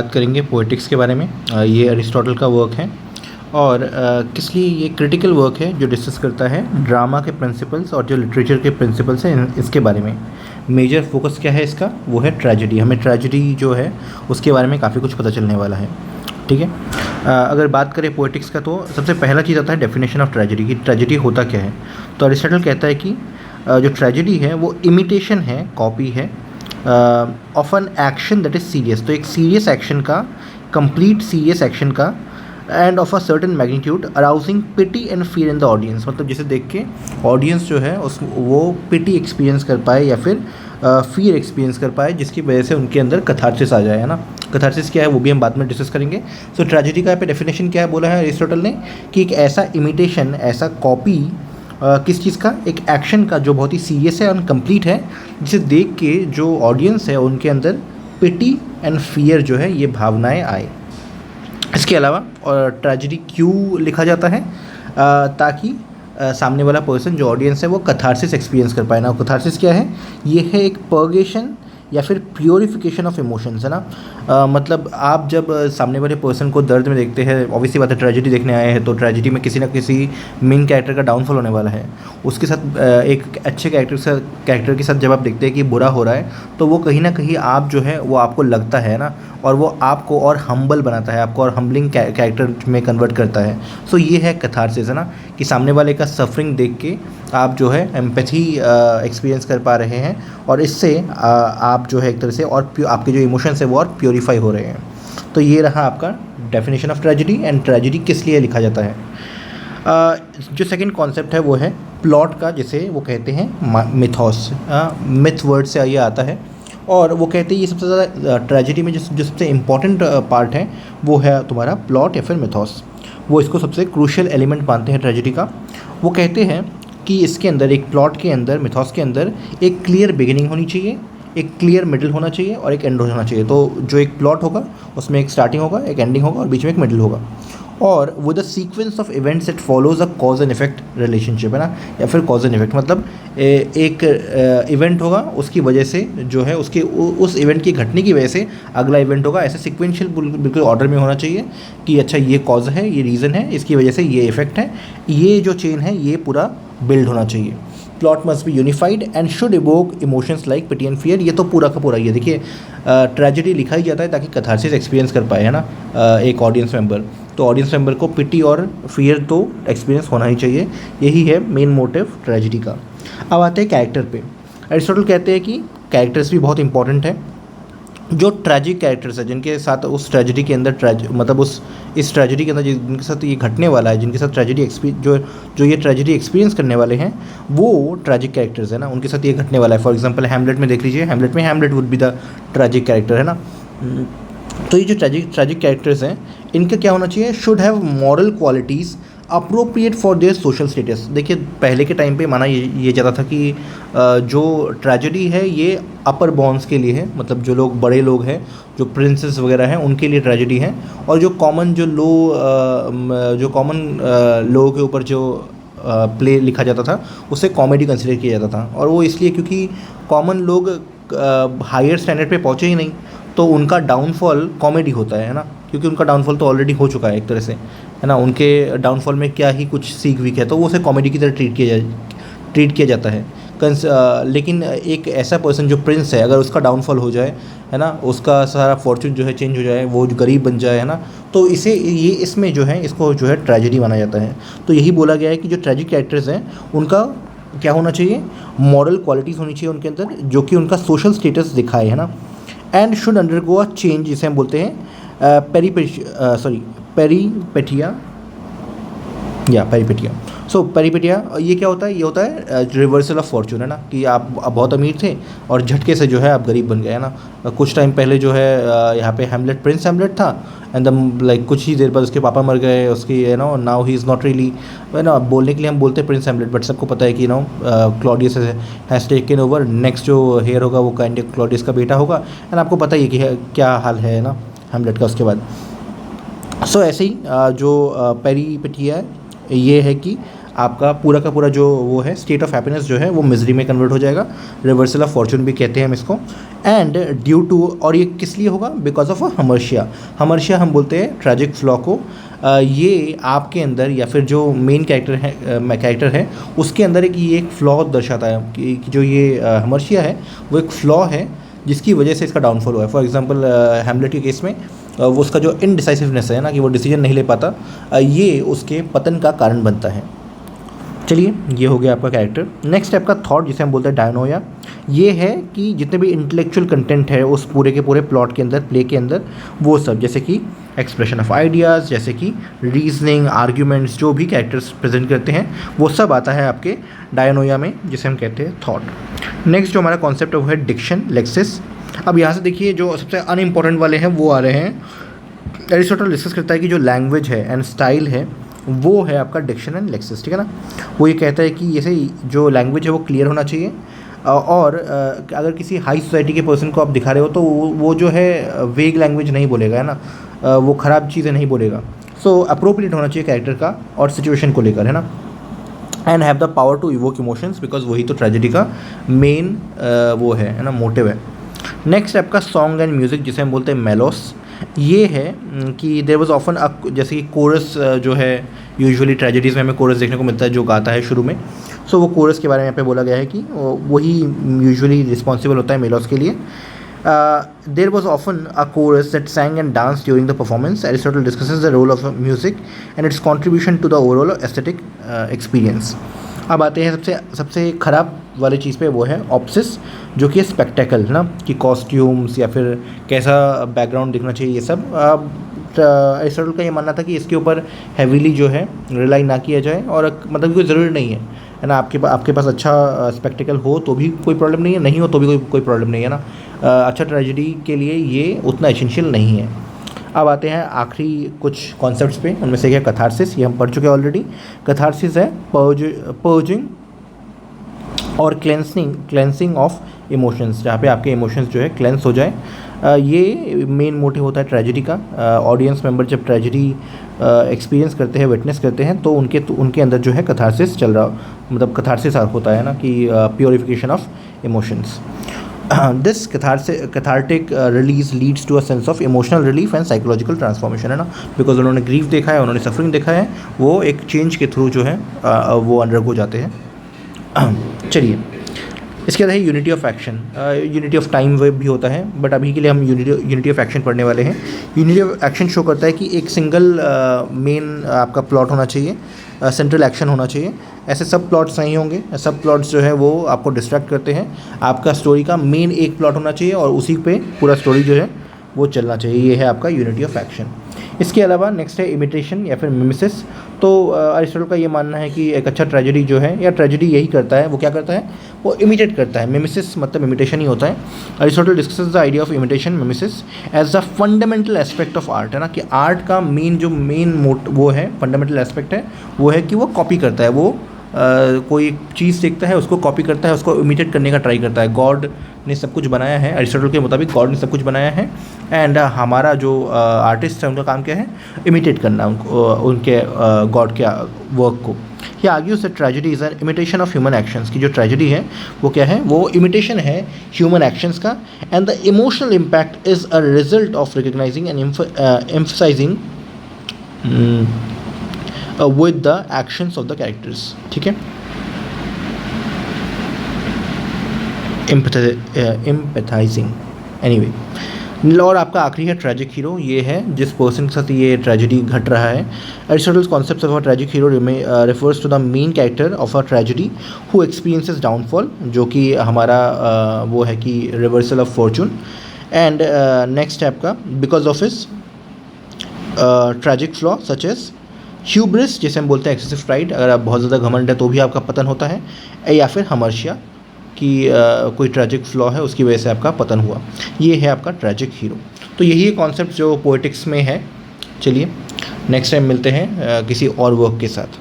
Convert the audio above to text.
बात करेंगे पोएटिक्स के बारे में। ये अरिस्टोटल का वर्क है और किस लिए ये क्रिटिकल वर्क है जो डिस्कस करता है ड्रामा के प्रिंसिपल्स और जो लिटरेचर के प्रिंसिपल्स हैं इसके बारे में। मेजर फोकस क्या है इसका, वो है ट्रेजेडी। हमें ट्रेजेडी जो है उसके बारे में काफ़ी कुछ पता चलने वाला है। ठीक है, अगर बात करें पोएटिक्स का तो सबसे पहला चीज़ आता है डेफिनेशन ऑफ ट्रेजेडी कि ट्रेजेडी होता क्या है। तो अरिस्टोटल कहता है कि जो ट्रेजेडी है वो इमिटेशन है, कॉपी है of an action that is serious. तो एक सीरियस एक्शन का, कंप्लीट सीरियस एक्शन का, and of a certain magnitude arousing pity and fear in the audience. मतलब जिसे देख के ऑडियंस जो है उस वो पिटी एक्सपीरियंस कर पाए या फिर फियर एक्सपीरियंस कर पाए, जिसकी वजह से उनके अंदर कथार्सिस आ जाए, है ना। कथार्सिस क्या है वो भी हम बाद में डिस्कस करेंगे। सो ट्रेजेडी का यहाँ पे डेफिनेशन क्या है बोला है अरिस्टोटल ने कि एक ऐसा इमिटेशन, ऐसा कॉपी किस चीज़ का, एक एक्शन का जो बहुत ही सीरियस है और कंप्लीट है, जिसे देख के जो ऑडियंस है उनके अंदर पिटी एंड फियर जो है ये भावनाएं आए। इसके अलावा और ट्रेजेडी क्यों लिखा जाता है, ताकि सामने वाला पर्सन जो ऑडियंस है वो कथार्सिस एक्सपीरियंस कर पाए ना। कथार्सिस क्या है, ये है एक पर्गेशन या फिर प्योरिफिकेशन ऑफ इमोशंस, है ना। मतलब आप जब सामने वाले पर्सन को दर्द में देखते हैं, ऑब्वियसली बात है ट्रेजेडी देखने आए हैं तो ट्रेजेडी में किसी ना किसी मेन कैरेक्टर का डाउनफॉल होने वाला है। उसके साथ एक अच्छे कैरेक्टर के साथ जब आप देखते हैं कि बुरा हो रहा है तो वो कहीं ना कहीं आप जो है वो आपको लगता है ना, और वो आपको और हम्बल बनाता है, आपको और हम्बलिंग कैरेक्टर में कन्वर्ट करता है। सो ये है कथार्सिस, है ना, कि सामने वाले का सफरिंग देख के आप जो है एम्पैथी एक्सपीरियंस कर पा रहे हैं और इससे आप जो है एक तरह से और आपके जो इमोशंस है वो और प्योरीफाई हो रहे हैं। तो ये रहा आपका definition of tragedy and tragedy किस लिए लिखा जाता है। जो सेकंड कॉन्सेप्ट है वो है प्लॉट का, जिसे वो कहते हैं मिथोस। मिथ वर्ड से ये आता है और वो कहते हैं ये सबसे ज़्यादा ट्रेजेडी में जो सबसे इम्पॉर्टेंट पार्ट है वो है तुम्हारा प्लॉट या फिर मिथोस। वो इसको सबसे क्रूशियल एलिमेंट मानते हैं ट्रेजेडी का। वो कहते हैं कि इसके अंदर, एक प्लॉट के अंदर, मिथोस के अंदर एक क्लियर बिगिनिंग होनी चाहिए, एक क्लियर मिडिल होना चाहिए और एक एंड होना चाहिए। तो जो एक प्लॉट होगा उसमें एक स्टार्टिंग होगा, एक एंडिंग होगा और बीच में एक मिडिल होगा। और with the sequence of events it follows a cause and effect relationship, है ना, या फिर कॉज एंड इफेक्ट। मतलब एक इवेंट होगा, उसकी वजह से जो है उसके उस इवेंट की घटने की वजह से अगला इवेंट होगा। ऐसे सिक्वेंशियल बिल्कुल ऑर्डर में होना चाहिए कि अच्छा ये कॉज है, ये रीज़न है, इसकी वजह से ये इफेक्ट है, ये जो चेन है ये पूरा बिल्ड होना चाहिए। Plot must be unified and should evoke emotions like pity and fear. ये तो पूरा का पूरा ये देखिए ट्रेजेडी लिखा ही जाता है ताकि कथार्सिस एक्सपीरियंस कर पाए, है ना, एक ऑडियंस मेंबर। तो ऑडियंस मेंबर को पिटी और फियर तो एक्सपीरियंस होना ही चाहिए। यही है मेन मोटिव ट्रेजेडी का। अब आते हैं कैरेक्टर पे। अरिस्टोटल कहते हैं कि कैरेक्टर्स भी बहुत इंपॉर्टेंट है। जो ट्रेजिक कैरेक्टर्स है, जिनके साथ उस ट्रेजेडी के अंदर मतलब इस ट्रेजेडी के अंदर जिनके साथ ये घटने वाला है, जिनके साथ ट्रेजेडी जो ये ट्रेजेडी एक्सपीरियंस करने वाले हैं वो ट्रेजिक कैरेक्टर्स है ना, उनके साथ ये घटने वाला है। फॉर एग्जांपल हैमलेट में देख लीजिए, हैमलेट में Hamlet would be the tragic character, है ना। तो ये जो ट्रेजिक कैरेक्टर्स हैं इनका क्या होना चाहिए, should have moral qualities appropriate for their social status. देखिए पहले के टाइम पे माना ये जाता था कि जो ट्रेजेडी है ये अपर बॉन्स के लिए है, मतलब जो लोग बड़े लोग हैं, जो प्रिंसेस वगैरह हैं, उनके लिए ट्रेजेडी है। और जो कॉमन लोगों के ऊपर जो प्ले लिखा जाता था उसे कॉमेडी कंसिडर किया जाता था। और वो इसलिए क्योंकि कॉमन लोग हायर स्टैंडर्ड पे पहुँचे ही नहीं, तो उनका डाउनफॉल कॉमेडी होता है ना, क्योंकि उनका डाउनफॉल तो ऑलरेडी हो चुका है एक तरह से, है ना। उनके डाउनफॉल में क्या ही कुछ सीख वीक है, तो वो उसे कॉमेडी की तरह ट्रीट किया जाता है। लेकिन एक ऐसा पर्सन जो प्रिंस है, अगर उसका डाउनफॉल हो जाए, है ना, उसका सारा फॉर्चून जो है चेंज हो जाए, वो गरीब बन जाए, है ना, तो इसमें जो है इसको जो है ट्रेजेडी माना जाता है। तो यही बोला गया है कि जो ट्रेजिक कैरेक्टर्स हैं उनका क्या होना चाहिए, मॉरल क्वालिटीज़ होनी चाहिए उनके अंदर जो कि उनका सोशल स्टेटस दिखाए, है ना। And should undergo a change, जिसे हम बोलते हैं पेरीपेटिया। सो पेरीपेटिया ये क्या होता है, ये होता है रिवर्सल ऑफ फॉर्चून, है ना, कि आप बहुत अमीर थे और झटके से जो है आप गरीब बन गए, है ना। कुछ टाइम पहले जो है यहाँ पे हैमलेट, प्रिंस हैमलेट था, एंड लाइक कुछ ही देर बाद उसके पापा मर गए, उसकी now he is not really, है ना। बोलने के लिए हम बोलते हैं प्रिंस हैमलेट, बट सबको पता है कि Claudius has taken over. Next जो हेयर होगा वो काइंड क्लॉडियस का बेटा होगा, एंड आपको पता ही है कि क्या हाल है ना हैमलेट का उसके बाद। सो ऐसे ही जो पेरीपेटिया ये है कि आपका पूरा का पूरा जो वो है स्टेट ऑफ हैप्पीनेस जो है वो मिजरी में कन्वर्ट हो जाएगा। रिवर्सल ऑफ फॉर्चून भी कहते हैं हम इसको। एंड ड्यू टू, और ये किस लिए होगा? Because of a हमर्शिया। हमर्शिया हम बोलते हैं ट्रैजिक फ्लॉ को। ये आपके अंदर या फिर जो मेन कैरेक्टर है उसके अंदर ये एक फ्लॉ दर्शाता है कि जो ये हमर्शिया है वो एक फ्लॉ है जिसकी वजह से इसका डाउनफॉल हुआ है। फॉर एग्जांपल हैमलेट के केस में वो उसका जो इनडिसाइसिवनेस है ना, कि वो डिसीजन नहीं ले पाता, ये उसके पतन का कारण बनता है। चलिए, ये हो गया आपका कैरेक्टर। नेक्स्ट आपका थॉट, जिसे हम बोलते हैं डायनोया। ये है कि जितने भी इंटेलेक्चुअल कंटेंट है उस पूरे के पूरे प्लॉट के अंदर, प्ले के अंदर, वो सब, जैसे कि एक्सप्रेशन ऑफ आइडियाज़, जैसे कि रीजनिंग, आर्ग्यूमेंट्स, जो भी कैरेक्टर्स प्रेजेंट करते हैं वो सब आता है आपके डायनोया में, जिसे हम कहते हैं थॉट। नेक्स्ट जो हमारा कॉन्सेप्ट है वो है डिक्शन, लेक्सिस। अब यहाँ से देखिए जो सबसे अनइम्पॉर्टेंट वाले हैं वो आ रहे हैं। एरिस्टोटल डिस्कस करता है कि जो लैंग्वेज है एंड स्टाइल है वो है आपका डिक्शन एंड लेक्सिस, ठीक है ना। वो ये कहता है कि जैसे जो लैंग्वेज है वो क्लियर होना चाहिए, और अगर किसी हाई सोसाइटी के पर्सन को आप दिखा रहे हो तो वो जो है वेग लैंग्वेज नहीं बोलेगा, है ना, वो ख़राब चीज़ें नहीं बोलेगा। सो अप्रोप्रिएट होना चाहिए कैरेक्टर का और सिचुएशन को लेकर, है ना। And have the power to evoke emotions, because वही तो ट्रेजेडी का मेन वो है ना, मोटिव है। नेक्स्ट आपका सॉन्ग एंड म्यूज़िक, जिसे हम बोलते हैं मेलोस। ये है कि देयर वाज ऑफन जैसे कि कोरस जो है, यूजुअली ट्रेजेडीज़ में हमें कोरस देखने को मिलता है जो गाता है शुरू में। सो वो कोरस के बारे में यहाँ पे बोला गया है कि वही यूजुअली रिस्पॉन्सिबल होता है मेलोस के लिए। There was often a chorus that sang and danced during the performance. Aristotle discusses the role of music and its contribution to the overall aesthetic experience. अब आते हैं सबसे ख़राब वाली चीज़ पे, वो है ऑप्सिस, जो कि स्पेक्टेकल, है ना, कि कॉस्ट्यूम्स या फिर कैसा बैकग्राउंड दिखना चाहिए, ये सब। एरिस्टोटल का ये मानना था कि इसके ऊपर हैवीली जो है रिलाई ना किया जाए, और मतलब कोई ज़रूरी नहीं है ना, आपके पास अच्छा स्पेक्टिकल हो तो भी कोई प्रॉब्लम नहीं है, नहीं हो तो भी कोई प्रॉब्लम नहीं है ना। अच्छा ट्रेजेडी के लिए ये उतना एसेंशियल नहीं है। अब आते हैं आखिरी कुछ कॉन्सेप्ट्स पे, उनमें से क्या कैथारसिस, ये हम पढ़ चुके हैं ऑलरेडी। कैथारसिस है पर्जिंग और क्लेंसिंग ऑफ इमोशंस, जहाँ पे आपके इमोशंस जो है क्लेंस हो जाए। ये मेन मोटिव होता है ट्रेजेडी का। ऑडियंस मेंबर जब ट्रेजेडी एक्सपीरियंस करते हैं, विटनेस करते हैं, तो उनके अंदर जो है कैथारसिस चल रहा, मतलब कैथारसिस होता है ना, कि purification of emotions. This cathartic release leads to a sense of emotional relief and psychological transformation, है ना, बिकॉज उन्होंने ग्रीफ देखा है, उन्होंने सफरिंग देखा है, वो एक चेंज के थ्रू जो है वो अंडरगो जाते हैं। चलिए, इसके बाद है unity of action. Unity of time web भी होता है, बट अभी के लिए हम यूनिटी ऑफ एक्शन पढ़ने वाले हैं। यूनिटी ऑफ एक्शन शो करता है कि एक सिंगल मेन आपका प्लॉट होना चाहिए, सेंट्रल एक्शन होना चाहिए। ऐसे सब प्लॉट्स नहीं होंगे, सब प्लॉट्स जो है वो आपको डिस्ट्रैक्ट करते हैं। आपका स्टोरी का मेन एक प्लॉट होना चाहिए और उसी पे पूरा स्टोरी जो है वो चलना चाहिए। ये है आपका यूनिटी ऑफ एक्शन। इसके अलावा नेक्स्ट है इमिटेशन या फिर मिमिसिस। तो अरिस्टोटल का ये मानना है कि एक अच्छा ट्रेजेडी जो है, या ट्रेजेडी यही करता है, वो क्या करता है, वो इमिटेट करता है। मिमिसिस मतलब इमिटेशन ही होता है। Aristotle discusses the idea of imitation, mimesis, as the fundamental aspect of art, है ना, कि आर्ट का वो है, फंडामेंटल एस्पेक्ट है, वो है कि वो कॉपी करता है। वो कोई चीज़ देखता है, उसको कॉपी करता है, उसको इमिटेट करने का ट्राई करता है। गॉड ने सब कुछ बनाया है, अरिस्टोटल के मुताबिक गॉड ने सब कुछ बनाया है, एंड हमारा जो आर्टिस्ट है उनका काम क्या है, इमिटेट करना उनके गॉड के वर्क को। He argues that tragedy is an imitation of human actions, की जो ट्रेजेडी है वो क्या है, वो इमिटेशन है ह्यूमन एक्शंस का। And the emotional impact is a result of recognising and emphasising with the actions of the characters, ठीक है। empathizing anyway। और आपका आखिरी है ट्रेजिक हीरो। ये है जिस पर्सन के साथ ये ट्रेजेडी घट रहा है। Aristotle's concept of a tragic hero refers to the main character of a tragedy who experiences downfall, जो कि हमारा वो है कि reversal of fortune. And next है आपका because of his tragic flaw such as hubris, जिसे हम बोलते हैं एक्सेसिव प्राइड, अगर आप बहुत ज़्यादा घमंड है तो भी आपका पतन होता है, या फिर हमर्शिया कि कोई ट्रेजिक फ्लॉ है उसकी वजह से आपका पतन हुआ। ये है आपका ट्रेजिक हीरो। तो यही कॉन्सेप्ट जो पोएटिक्स में है। चलिए नेक्स्ट टाइम मिलते हैं किसी और वर्क के साथ।